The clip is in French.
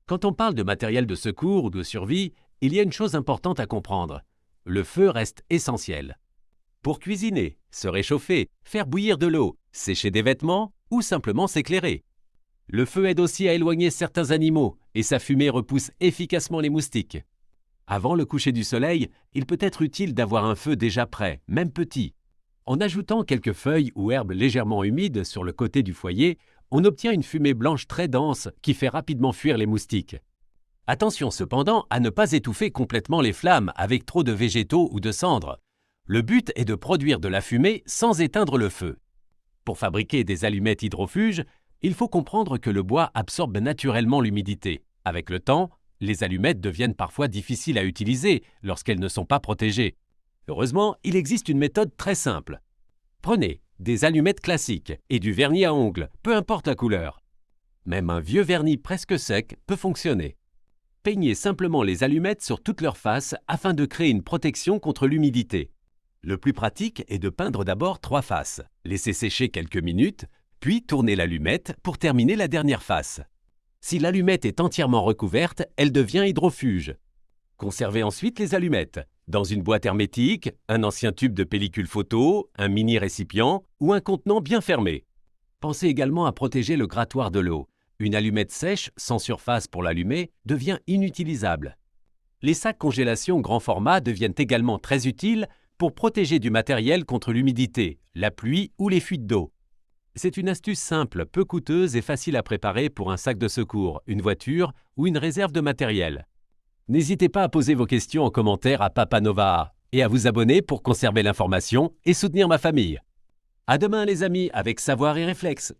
Quand on parle de matériel de secours ou de survie, il y a une chose importante à comprendre. Le feu reste essentiel. Pour cuisiner, se réchauffer, faire bouillir de l'eau, sécher des vêtements ou simplement s'éclairer. Le feu aide aussi à éloigner certains animaux et sa fumée repousse efficacement les moustiques. Avant le coucher du soleil, il peut être utile d'avoir un feu déjà prêt, même petit. En ajoutant quelques feuilles ou herbes légèrement humides sur le côté du foyer, on obtient une fumée blanche très dense qui fait rapidement fuir les moustiques. Attention cependant à ne pas étouffer complètement les flammes avec trop de végétaux ou de cendres. Le but est de produire de la fumée sans éteindre le feu. Pour fabriquer des allumettes hydrofuges, il faut comprendre que le bois absorbe naturellement l'humidité. Avec le temps, les allumettes deviennent parfois difficiles à utiliser lorsqu'elles ne sont pas protégées. Heureusement, il existe une méthode très simple. Prenez des allumettes classiques et du vernis à ongles, peu importe la couleur. Même un vieux vernis presque sec peut fonctionner. Peignez simplement les allumettes sur toute leur face afin de créer une protection contre l'humidité. Le plus pratique est de peindre d'abord 3 faces, laisser sécher quelques minutes, puis tourner l'allumette pour terminer la dernière face. Si l'allumette est entièrement recouverte, elle devient hydrofuge. Conservez ensuite les allumettes dans une boîte hermétique, un ancien tube de pellicule photo, un mini récipient ou un contenant bien fermé. Pensez également à protéger le grattoir de l'eau. Une allumette sèche, sans surface pour l'allumer, devient inutilisable. Les sacs congélation grand format deviennent également très utiles pour protéger du matériel contre l'humidité, la pluie ou les fuites d'eau. C'est une astuce simple, peu coûteuse et facile à préparer pour un sac de secours, une voiture ou une réserve de matériel. N'hésitez pas à poser vos questions en commentaire à Papa Novaha et à vous abonner pour conserver l'information et soutenir ma famille. À demain les amis avec Savoir et Réflexe.